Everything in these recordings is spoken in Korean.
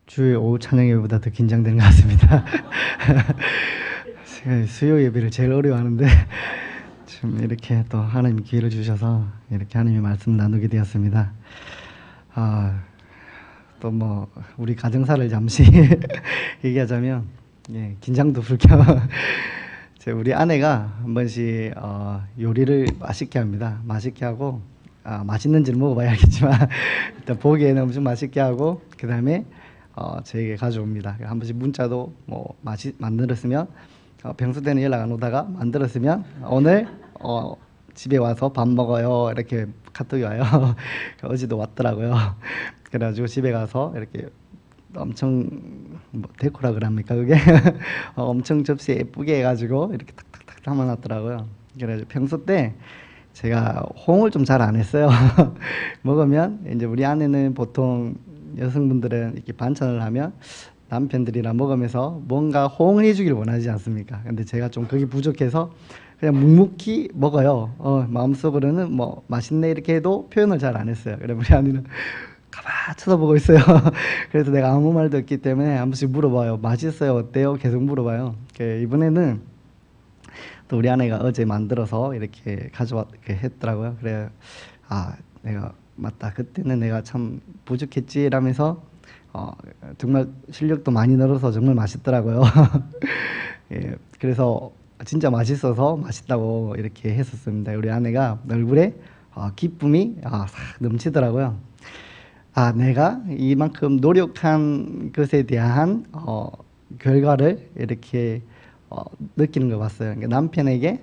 주일 오후 찬양 예배보다 더 긴장되는 것 같습니다. 제가 수요 예배를 제일 어려워하는데 지금 이렇게 또 하나님 기회를 주셔서 이렇게 하나님의 말씀 나누게 되었습니다. 또 뭐 우리 가정사를 잠시 얘기하자면 긴장도 불켜 우리 아내가 한 번씩 요리를 맛있게 합니다. 맛있게 하고 맛있는지는 먹어봐야 알겠지만 일단 보기에는 엄청 맛있게 하고 그 다음에 저에게 가져옵니다. 한 번씩 문자도 뭐 만들었으면 평소 때는 연락 안 오다가 만들었으면 오늘 집에 와서 밥 먹어요 이렇게 카톡이 와요. 어제도 왔더라고요. 그래가지고 집에 가서 이렇게 엄청 데코라 그럽니까 그게 엄청 접시에 예쁘게 해가지고 이렇게 탁탁탁 담아놨더라고요. 그래가지고 평소 때 제가 호응을 좀 잘 안 했어요. 먹으면 이제 우리 아내는 보통 여성분들은 이렇게 반찬을 하면 남편들이랑 먹으면서 뭔가 호응을 해주길 원하지 않습니까? 근데 제가 좀 그게 부족해서 그냥 묵묵히 먹어요. 마음속으로는 뭐 맛있네 이렇게 해도 표현을 잘 안 했어요. 그래 우리 아내는 가만 쳐다보고 있어요. 그래서 내가 아무 말도 없기 때문에 한 번씩 물어봐요. 맛있어요? 어때요? 계속 물어봐요. 이번에는 또 우리 아내가 어제 만들어서 이렇게 이렇게 했더라고요. 그래 내가 맞다. 그때는 내가 참 부족했지 라면서 정말 실력도 많이 늘어서 정말 맛있더라고요. 그래서 진짜 맛있어서 맛있다고 이렇게 했었습니다. 우리 아내가 얼굴에 기쁨이 싹 넘치더라고요. 내가 이만큼 노력한 것에 대한 결과를 이렇게 느끼는 걸 봤어요. 그러니까 남편에게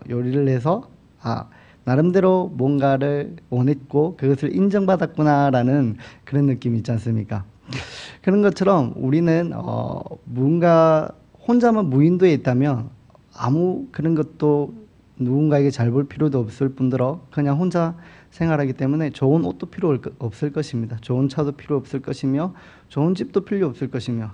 요리를 해서 나름대로 뭔가를 원했고 그것을 인정받았구나라는 그런 느낌이 있지 않습니까? 그런 것처럼 우리는 뭔가 혼자만 무인도에 있다면 아무 그런 것도 누군가에게 잘 볼 필요도 없을 뿐더러 그냥 혼자 생활하기 때문에 좋은 옷도 필요 없을 것입니다. 좋은 차도 필요 없을 것이며 좋은 집도 필요 없을 것이며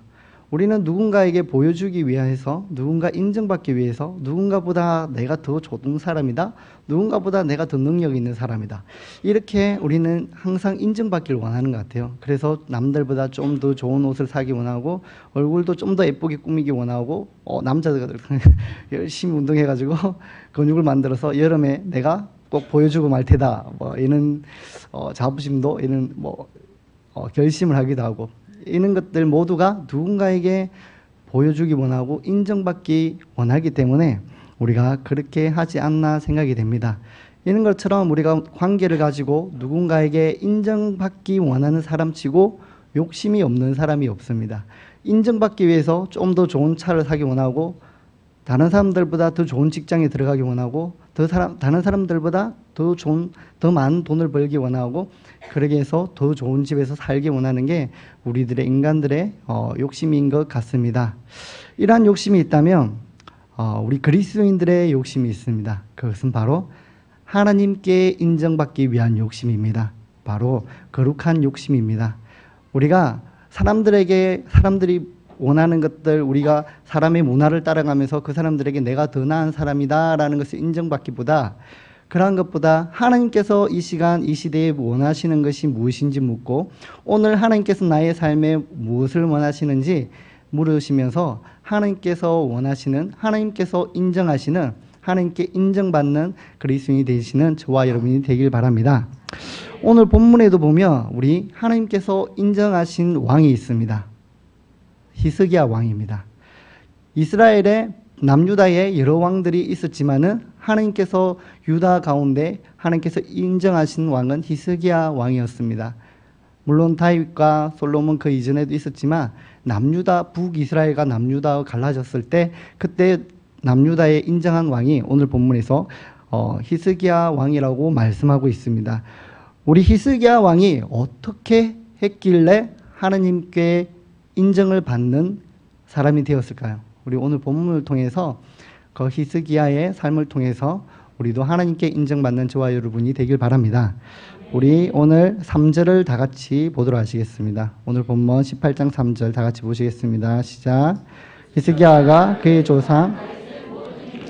우리는 누군가에게 보여주기 위해서 누군가 인정받기 위해서 누군가보다 내가 더 좋은 사람이다. 누군가보다 내가 더 능력 있는 사람이다. 이렇게 우리는 항상 인정받기를 원하는 것 같아요. 그래서 남들보다 좀 더 좋은 옷을 사기 원하고 얼굴도 좀 더 예쁘게 꾸미기 원하고 남자들 열심히 운동해가지고 근육을 만들어서 여름에 내가 꼭 보여주고 말 테다. 이런 자부심도 이런 결심을 하기도 하고 이런 것들 모두가 누군가에게 보여주기 원하고 인정받기 원하기 때문에 우리가 그렇게 하지 않나 생각이 됩니다. 이런 것처럼 우리가 관계를 가지고 누군가에게 인정받기 원하는 사람치고 욕심이 없는 사람이 없습니다. 인정받기 위해서 좀 더 좋은 차를 사기 원하고 다른 사람들보다 더 좋은 직장에 들어가기 원하고 다른 사람들보다 더 많은 돈을 벌기 원하고 그러기 위해서 더 좋은 집에서 살기 원하는 게 우리들의 인간들의 욕심인 것 같습니다. 이러한 욕심이 있다면 우리 그리스도인들의 욕심이 있습니다. 그것은 바로 하나님께 인정받기 위한 욕심입니다. 바로 거룩한 욕심입니다. 우리가 사람들이 원하는 것들 우리가 사람의 문화를 따라가면서 그 사람들에게 내가 더 나은 사람이다 라는 것을 인정받기보다 그러한 것보다 하나님께서 이 시간 이 시대에 원하시는 것이 무엇인지 묻고 오늘 하나님께서 나의 삶에 무엇을 원하시는지 물으시면서 하나님께서 원하시는 하나님께서 인정하시는 하나님께 인정받는 그리스도인이 되시는 저와 여러분이 되길 바랍니다. 오늘 본문에도 보면 우리 하나님께서 인정하신 왕이 있습니다. 히스기야 왕입니다. 이스라엘의 남유다에 여러 왕들이 있었지만은 하나님께서 유다 가운데 하나님께서 인정하신 왕은 히스기야 왕이었습니다. 물론 다윗과 솔로몬 그 이전에도 있었지만 남유다 북이스라엘과 남유다가 갈라졌을 때 그때 남유다에 인정한 왕이 오늘 본문에서 히스기야 왕이라고 말씀하고 있습니다. 우리 히스기야 왕이 어떻게 했길래 하나님께 인정을 받는 사람이 되었을까요? 우리 오늘 본문을 통해서 그 히스기야의 삶을 통해서 우리도 하나님께 인정받는 저와 여러분이 되길 바랍니다. 우리 오늘 3절을 다 같이 보도록 하시겠습니다. 오늘 본문 18장 3절 다 같이 보시겠습니다. 시작. 히스기야가 그의 조상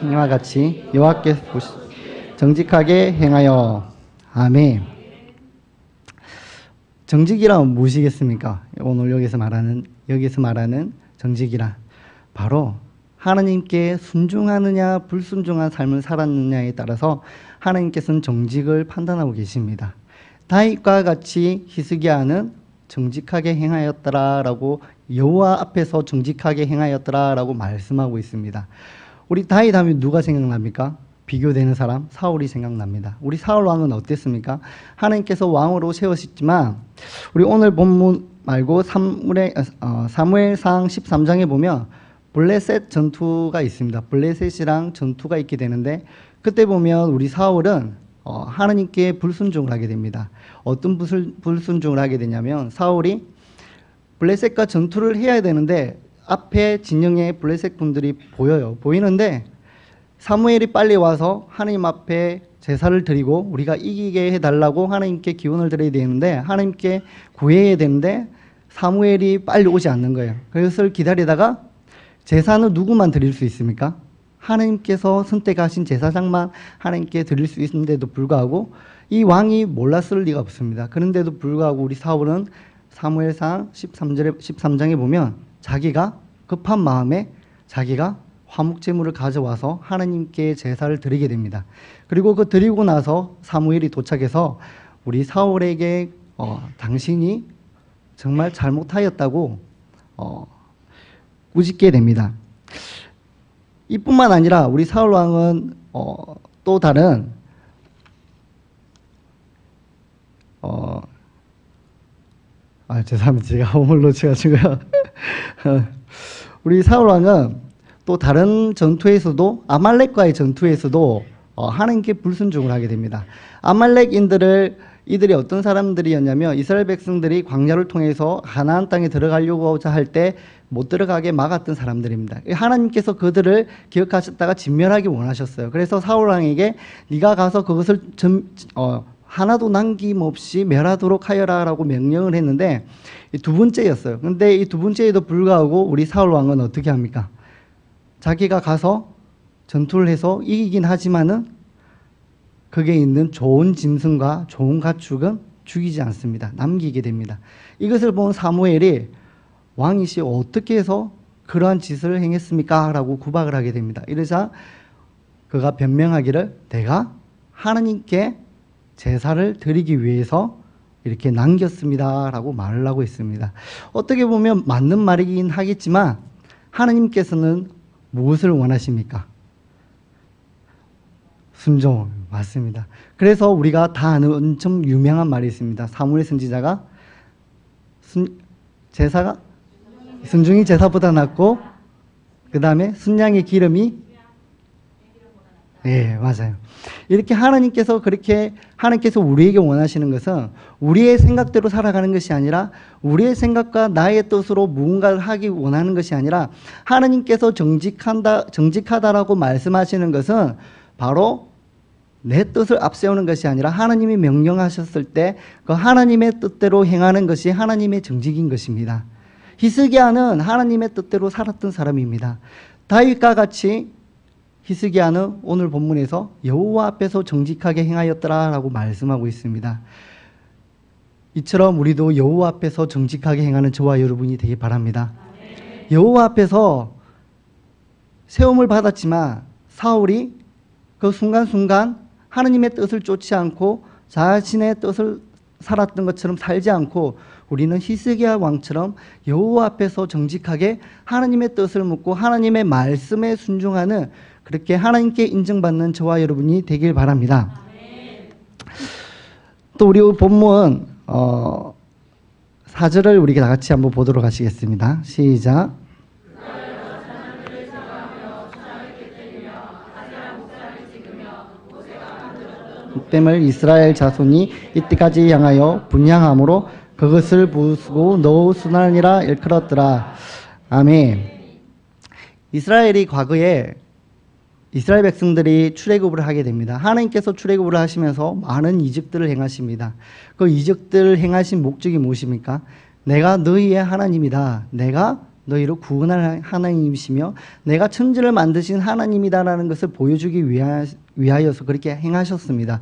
이와 같이 여호와께서 정직하게 행하여 아멘. 정직이란 무엇이겠습니까? 오늘 여기서 말하는 정직이란 바로 하나님께 순종하느냐 불순종한 삶을 살았느냐에 따라서 하나님께서는 정직을 판단하고 계십니다. 다윗과 같이 히스기야는 정직하게 행하였더라라고, 여호와 앞에서 정직하게 행하였더라라고 말씀하고 있습니다. 우리 다윗 하면 누가 생각납니까? 비교되는 사람 사울이 생각납니다. 우리 사울 왕은 어땠습니까? 하나님께서 왕으로 세우셨지만 우리 오늘 본문 말고 사무엘상 13장에 보면 블레셋 전투가 있습니다. 블레셋이랑 전투가 있게 되는데 그때 보면 우리 사울은 하나님께 불순종을 하게 됩니다. 어떤 불순종을 하게 되냐면 사울이 블레셋과 전투를 해야 되는데 앞에 진영에 블레셋 분들이 보이는데 사무엘이 빨리 와서 하나님 앞에 제사를 드리고 우리가 이기게 해달라고 하나님께 기원을 드려야 되는데 하나님께 구해야 되는데 사무엘이 빨리 오지 않는 거예요. 그것을 기다리다가 제사는 누구만 드릴 수 있습니까? 하나님께서 선택하신 제사장만 하나님께 드릴 수 있는데도 불구하고 이 왕이 몰랐을 리가 없습니다. 그런데도 불구하고 우리 사울은 사무엘상 13장에 보면 자기가 급한 마음에 자기가 화목제물을 가져와서 하나님께 제사를 드리게 됩니다. 그리고 그 드리고 나서 사무엘이 도착해서 우리 사울에게 당신이 정말 잘못하였다고 꾸짖게 됩니다. 이뿐만 아니라 우리 사울 왕은 또 다른 죄송합니다. 제가 호흡을 놓쳐가지고요. 우리 사울 왕은 또 다른 전투에서도 아말렉과의 전투에서도 하나님께 불순종을 하게 됩니다. 이들이 어떤 사람들이었냐면 이스라엘 백성들이 광야를 통해서 가나안 땅에 들어가려고자 할 때 못 들어가게 막았던 사람들입니다. 하나님께서 그들을 기억하셨다가 진멸하기 원하셨어요. 그래서 사울 왕에게 네가 가서 그것을 하나도 남김없이 멸하도록 하여라라고 명령을 했는데 두 번째였어요. 그런데 이 두 번째에도 불구하고 우리 사울 왕은 어떻게 합니까? 자기가 가서 전투를 해서 이기긴 하지만은 거기에 있는 좋은 짐승과 좋은 가축은 죽이지 않습니다. 남기게 됩니다. 이것을 본 사무엘이 왕이시 어떻게 해서 그러한 짓을 행했습니까? 라고 구박을 하게 됩니다. 이러자 그가 변명하기를 내가 하나님께 제사를 드리기 위해서 이렇게 남겼습니다. 라고 말을 하고 있습니다. 어떻게 보면 맞는 말이긴 하겠지만 하나님께서는 무엇을 원하십니까? 순종. 맞습니다. 그래서 우리가 다 아는 엄청 유명한 말이 있습니다. 사무엘 선지자가 순종이 제사보다 낫고 그 다음에 순양의 기름이 맞아요. 이렇게 하나님께서 우리에게 원하시는 것은 우리의 생각대로 살아가는 것이 아니라 우리의 생각과 나의 뜻으로 무언가를 하기 원하는 것이 아니라 하나님께서 정직하다라고 말씀하시는 것은 바로 내 뜻을 앞세우는 것이 아니라 하나님이 명령하셨을 때 그 하나님의 뜻대로 행하는 것이 하나님의 정직인 것입니다. 히스기야는 하나님의 뜻대로 살았던 사람입니다. 다윗과 같이 히스기야는 오늘 본문에서 여호와 앞에서 정직하게 행하였더라라고 말씀하고 있습니다. 이처럼 우리도 여호와 앞에서 정직하게 행하는 저와 여러분이 되기 바랍니다. 여호와 앞에서 세움을 받았지만 사울이 그 순간순간 하나님의 뜻을 쫓지 않고 자신의 뜻을 살았던 것처럼 살지 않고 우리는 히스기야 왕처럼 여호와 앞에서 정직하게 하나님의 뜻을 묻고 하나님의 말씀에 순종하는 그렇게 하나님께 인정받는 저와 여러분이 되길 바랍니다. 또 우리 본문 4절을 우리가 다 같이 한번 보도록 하시겠습니다. 시작. 댐을 이스라엘 자손이 이때까지 향하여 분향함으로 그것을 부수고 노후 순환이라 일컬었더라. 아멘. 이스라엘이 과거에 이스라엘 백성들이 출애굽을 하게 됩니다. 하나님께서 출애굽을 하시면서 많은 이적들을 행하십니다. 그 이적들을 행하신 목적이 무엇입니까? 내가 너희의 하나님이다. 내가 너희를 구원할 하나님이시며 내가 천지를 만드신 하나님이다라는 것을 보여주기 위하여서 그렇게 행하셨습니다.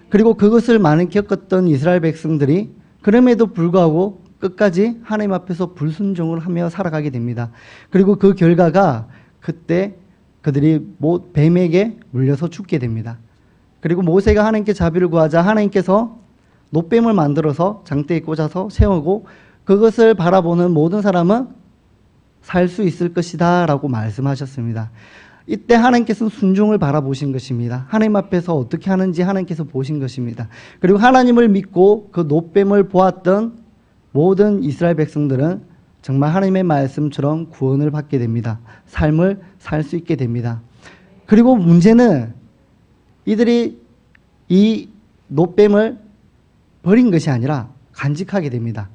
그리고 그것을 많이 겪었던 이스라엘 백성들이 그럼에도 불구하고 끝까지 하나님 앞에서 불순종을 하며 살아가게 됩니다. 그리고 그 결과가 그때 그들이 뱀에게 물려서 죽게 됩니다. 그리고 모세가 하나님께 자비를 구하자 하나님께서 놋뱀을 만들어서 장대에 꽂아서 세우고 그것을 바라보는 모든 사람은 살 수 있을 것이다 라고 말씀하셨습니다. 이때 하나님께서 순종을 바라보신 것입니다. 하나님 앞에서 어떻게 하는지 하나님께서 보신 것입니다. 그리고 하나님을 믿고 그 놋뱀을 보았던 모든 이스라엘 백성들은 정말 하나님의 말씀처럼 구원을 받게 됩니다. 삶을 살 수 있게 됩니다. 그리고 문제는 이들이 이 놋뱀을 버린 것이 아니라 간직하게 됩니다.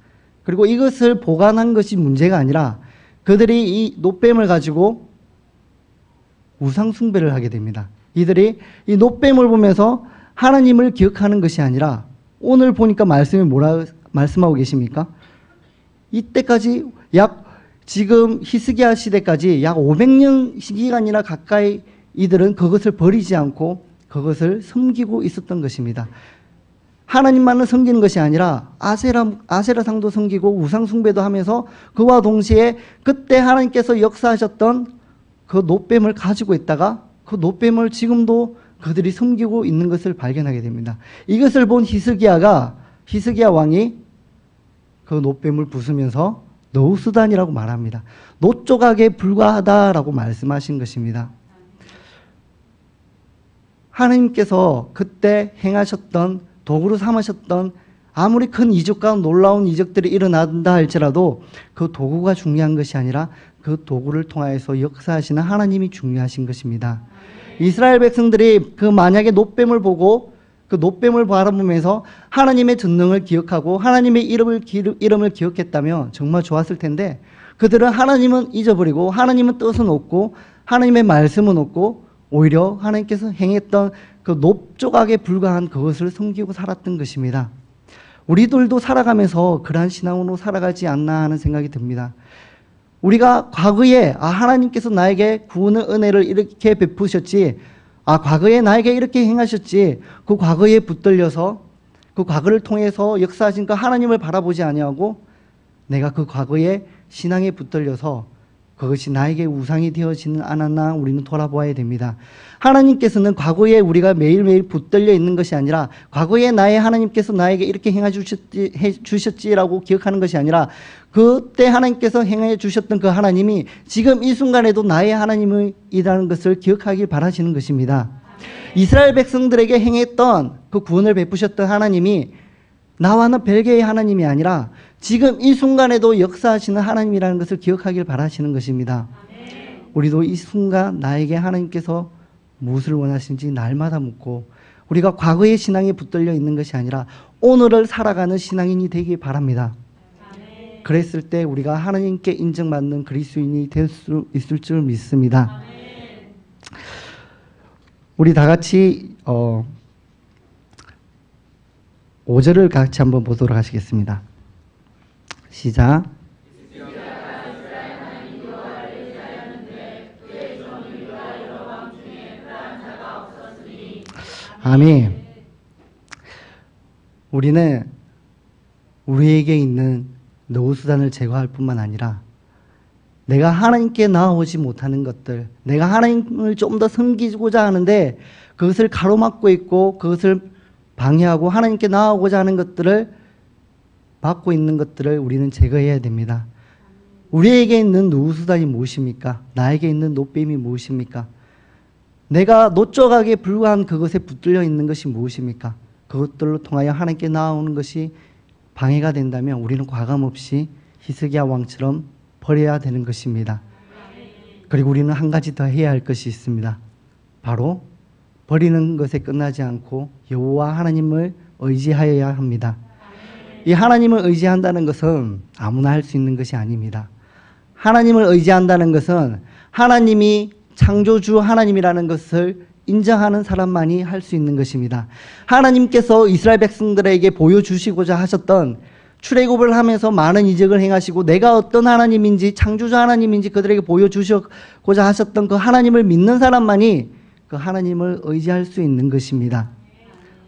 그리고 이것을 보관한 것이 문제가 아니라 그들이 이 놋뱀을 가지고 우상 숭배를 하게 됩니다. 이들이 이 놋뱀을 보면서 하나님을 기억하는 것이 아니라 오늘 보니까 말씀이 뭐라 말씀하고 계십니까? 이때까지 지금 히스기야 시대까지 약 500년 시기간이나 가까이 이들은 그것을 버리지 않고 그것을 섬기고 있었던 것입니다. 하나님만을 섬기는 것이 아니라 아세라상도 섬기고 우상 숭배도 하면서 그와 동시에 그때 하나님께서 역사하셨던 그 놋뱀을 가지고 있다가 그 놋뱀을 지금도 그들이 섬기고 있는 것을 발견하게 됩니다. 이것을 본 히스기야 왕이 그 놋뱀을 부수면서 너우스단이라고 말합니다. 놋 조각에 불과하다라고 말씀하신 것입니다. 하나님께서 그때 행하셨던 도구로 삼으셨던 아무리 큰 이적과 놀라운 이적들이 일어난다 할지라도 그 도구가 중요한 것이 아니라 그 도구를 통하여서 역사하시는 하나님이 중요하신 것입니다. 이스라엘 백성들이 그 만약에 놋뱀을 보고 그 놋뱀을 바라보면서 하나님의 전능을 기억하고 하나님의 이름을 기억했다면 정말 좋았을 텐데 그들은 하나님은 잊어버리고 하나님은 뜻은 없고 하나님의 말씀은 없고 오히려 하나님께서 행했던 그 놋 조각에 불과한 그것을 섬기고 살았던 것입니다. 우리들도 살아가면서 그러한 신앙으로 살아가지 않나 하는 생각이 듭니다. 우리가 과거에 하나님께서 나에게 구원의 은혜를 이렇게 베푸셨지, 과거에 나에게 이렇게 행하셨지, 그 과거에 붙들려서 그 과거를 통해서 역사하신 그 하나님을 바라보지 아니하고 내가 그 과거에 신앙에 붙들려서 그것이 나에게 우상이 되어지는 않았나 우리는 돌아보아야 됩니다. 하나님께서는 과거에 우리가 매일매일 붙들려 있는 것이 아니라 과거에 나의 하나님께서 나에게 이렇게 행해 주셨지라고 기억하는 것이 아니라 그때 하나님께서 행해 주셨던 그 하나님이 지금 이 순간에도 나의 하나님이라는 것을 기억하길 바라시는 것입니다. 이스라엘 백성들에게 행했던 그 구원을 베푸셨던 하나님이 나와는 별개의 하나님이 아니라 지금 이 순간에도 역사하시는 하나님이라는 것을 기억하길 바라시는 것입니다. 우리도 이 순간 나에게 하나님께서 무엇을 원하시는지 날마다 묻고 우리가 과거의 신앙에 붙들려 있는 것이 아니라 오늘을 살아가는 신앙인이 되길 바랍니다. 그랬을 때 우리가 하나님께 인정받는 그리스도인이 될 수 있을 줄 믿습니다. 우리 다 같이 5절을 같이 한번 보도록 하시겠습니다. 시작. 아멘. 우리는 우리에게 있는 노후수단을 제거할 뿐만 아니라 내가 하나님께 나아오지 못하는 것들, 내가 하나님을 좀 더 섬기고자 하는데 그것을 가로막고 있고 그것을 방해하고 하나님께 나아오고자 하는 것들을 막고 있는 것들을 우리는 제거해야 됩니다. 우리에게 있는 노후수단이 무엇입니까? 나에게 있는 놋뱀이 무엇입니까? 내가 놋조각에 불과한 그것에 붙들려 있는 것이 무엇입니까? 그것들로 통하여 하나님께 나아오는 것이 방해가 된다면 우리는 과감없이 히스기야 왕처럼 버려야 되는 것입니다. 그리고 우리는 한 가지 더 해야 할 것이 있습니다. 바로 버리는 것에 끝나지 않고 여호와 하나님을 의지하여야 합니다. 이 하나님을 의지한다는 것은 아무나 할 수 있는 것이 아닙니다. 하나님을 의지한다는 것은 하나님이 창조주 하나님이라는 것을 인정하는 사람만이 할 수 있는 것입니다. 하나님께서 이스라엘 백성들에게 보여주시고자 하셨던 출애굽을 하면서 많은 이적을 행하시고 내가 어떤 하나님인지 창조주 하나님인지 그들에게 보여주시고자 하셨던 그 하나님을 믿는 사람만이 그 하나님을 의지할 수 있는 것입니다.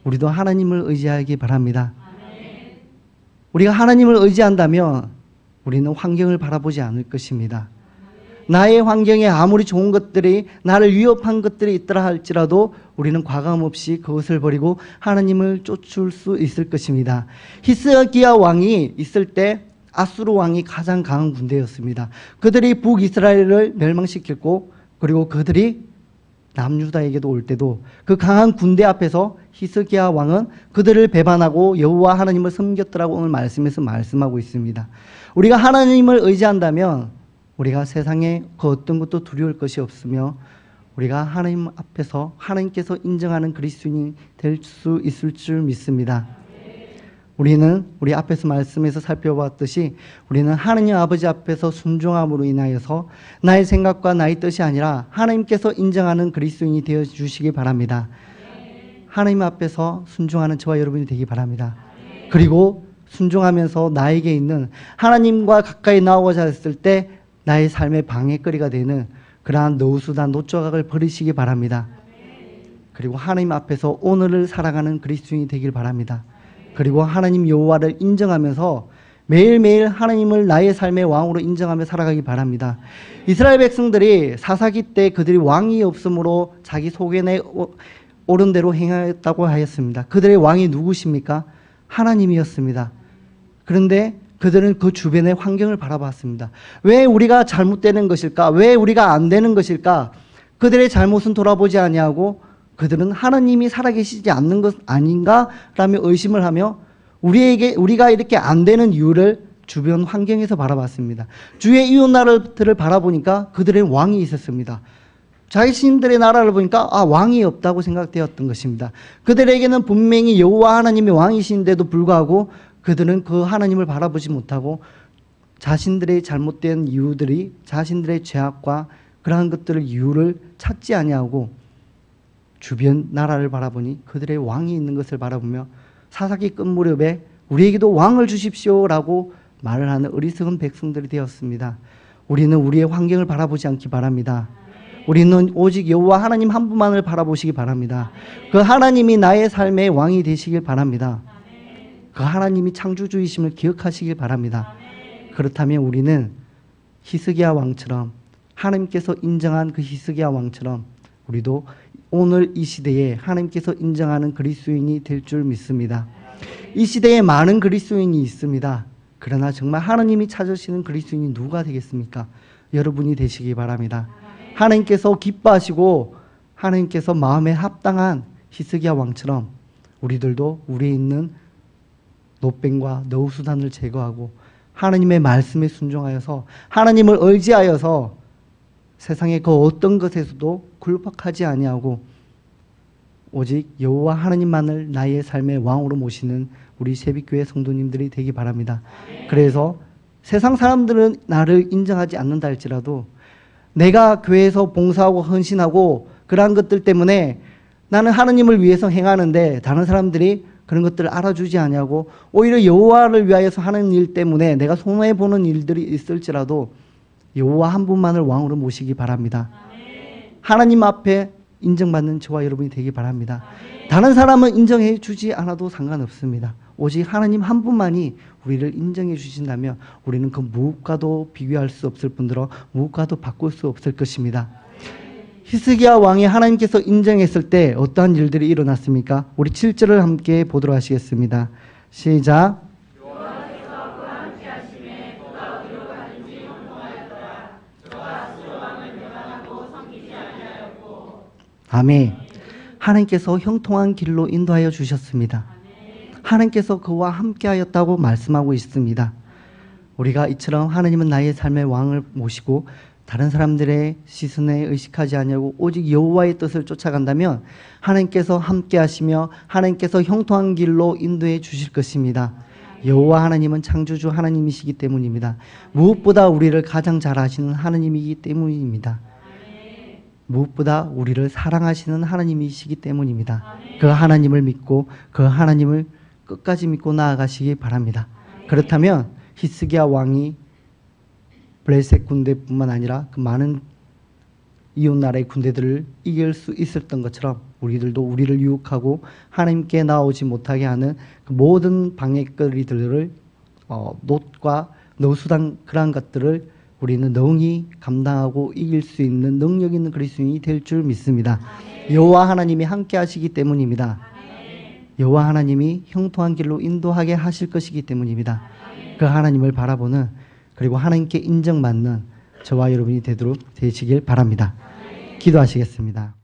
우리도 하나님을 의지하기 바랍니다. 우리가 하나님을 의지한다면 우리는 환경을 바라보지 않을 것입니다. 나의 환경에 아무리 좋은 것들이, 나를 위협한 것들이 있더라 할지라도 우리는 과감없이 그것을 버리고 하나님을 쫓을 수 있을 것입니다. 히스기야 왕이 있을 때 아수르 왕이 가장 강한 군대였습니다. 그들이 북이스라엘을 멸망시켰고, 그리고 그들이 남유다에게도 올 때도 그 강한 군대 앞에서 히스기야 왕은 그들을 배반하고 여호와 하나님을 섬겼더라고 오늘 말씀에서 말씀하고 있습니다. 우리가 하나님을 의지한다면 우리가 세상에 그 어떤 것도 두려울 것이 없으며 우리가 하나님 앞에서 하나님께서 인정하는 그리스도인이 될 수 있을 줄 믿습니다. 우리는 우리 앞에서 말씀에서 살펴봤듯이 우리는 하나님 아버지 앞에서 순종함으로 인하여서 나의 생각과 나의 뜻이 아니라 하나님께서 인정하는 그리스도인이 되어 주시기 바랍니다. 하나님 앞에서 순종하는 저와 여러분이 되기 바랍니다. 그리고 순종하면서 나에게 있는 하나님과 가까이 나오고자 했을 때 나의 삶의 방해거리가 되는 그러한 노수단 노조각을 버리시기 바랍니다. 그리고 하나님 앞에서 오늘을 살아가는 그리스도인이 되길 바랍니다. 그리고 하나님 여호와를 인정하면서 매일매일 하나님을 나의 삶의 왕으로 인정하며 살아가기 바랍니다. 이스라엘 백성들이 사사기 때 그들이 왕이 없으므로 자기 소견에 옳은 대로 행하였다고 하였습니다. 그들의 왕이 누구십니까? 하나님이었습니다. 그런데 그들은 그 주변의 환경을 바라봤습니다. 왜 우리가 잘못되는 것일까? 왜 우리가 안 되는 것일까? 그들의 잘못은 돌아보지 아니하고 그들은 하나님이 살아계시지 않는 것 아닌가라며 의심을 하며 우리가 이렇게 안 되는 이유를 주변 환경에서 바라봤습니다. 주의 이웃 나라들을 바라보니까 그들의 왕이 있었습니다. 자신들의 나라를 보니까 왕이 없다고 생각되었던 것입니다. 그들에게는 분명히 여호와 하나님이 왕이신데도 불구하고 그들은 그 하나님을 바라보지 못하고 자신들의 잘못된 이유들이 자신들의 죄악과 그러한 것들을 이유를 찾지 아니하고 주변 나라를 바라보니 그들의 왕이 있는 것을 바라보며 사사기 끝 무렵에 우리에게도 왕을 주십시오라고 말을 하는 어리석은 백성들이 되었습니다. 우리는 우리의 환경을 바라보지 않기 바랍니다. 우리는 오직 여호와 하나님 한 분만을 바라보시기 바랍니다. 그 하나님이 나의 삶의 왕이 되시길 바랍니다. 그 하나님이 창조주이심을 기억하시길 바랍니다. 그렇다면 우리는 히스기야 왕처럼 하나님께서 인정한 그 히스기야 왕처럼 우리도 오늘 이 시대에 하나님께서 인정하는 그리스도인이 될 줄 믿습니다. 이 시대에 많은 그리스도인이 있습니다. 그러나 정말 하나님이 찾으시는 그리스도인이 누가 되겠습니까? 여러분이 되시기 바랍니다. 하나님께서 기뻐하시고 하나님께서 마음에 합당한 히스기야 왕처럼 우리들도 우리에 있는 노뱀과 너우수단을 제거하고 하나님의 말씀에 순종하여서 하나님을 의지하여서 세상의 그 어떤 것에서도 굴복하지 아니하고 오직 여호와 하나님만을 나의 삶의 왕으로 모시는 우리 새빛교회 성도님들이 되기 바랍니다. 그래서 세상 사람들은 나를 인정하지 않는다 할지라도 내가 교회에서 봉사하고 헌신하고 그러한 것들 때문에 나는 하나님을 위해서 행하는데 다른 사람들이 그런 것들을 알아주지 아니하고 오히려 여호와를 위하여서 하는 일 때문에 내가 손해보는 일들이 있을지라도 여호와 한 분만을 왕으로 모시기 바랍니다. 하나님 앞에 인정받는 저와 여러분이 되기 바랍니다. 다른 사람은 인정해 주지 않아도 상관없습니다. 오직 하나님 한 분만이 우리를 인정해 주신다면 우리는 그 무엇과도 비교할 수 없을 뿐더러 무엇과도 바꿀 수 없을 것입니다. 히스기야 왕이 하나님께서 인정했을 때 어떠한 일들이 일어났습니까? 우리 7절을 함께 보도록 하시겠습니다. 시작. 아멘. 하나님께서 형통한 길로 인도하여 주셨습니다. 하나님께서 그와 함께 하였다고 말씀하고 있습니다. 우리가 이처럼 하나님은 나의 삶의 왕을 모시고 다른 사람들의 시선에 의식하지 아니하고 오직 여호와의 뜻을 쫓아간다면 하나님께서 함께 하시며 하나님께서 형통한 길로 인도해 주실 것입니다. 여호와 하나님은 창조주 하나님이시기 때문입니다. 무엇보다 우리를 가장 잘 아시는 하나님이기 때문입니다. 무엇보다 우리를 사랑하시는 하나님이시기 때문입니다. 그 하나님을 믿고 그 하나님을 끝까지 믿고 나아가시기 바랍니다. 그렇다면 히스기야 왕이 블레셋 군대뿐만 아니라 그 많은 이웃 나라의 군대들을 이길 수 있었던 것처럼 우리들도 우리를 유혹하고 하나님께 나오지 못하게 하는 그 모든 방해거리들을 노트과 노수단 그러한 것들을 우리는 능히 감당하고 이길 수 있는 능력 있는 그리스도인이 될 줄 믿습니다. 여호와 하나님이 함께 하시기 때문입니다. 여호와 하나님이 형통한 길로 인도하게 하실 것이기 때문입니다. 그 하나님을 바라보는 그리고 하나님께 인정받는 저와 여러분이 되도록 되시길 바랍니다. 기도하시겠습니다.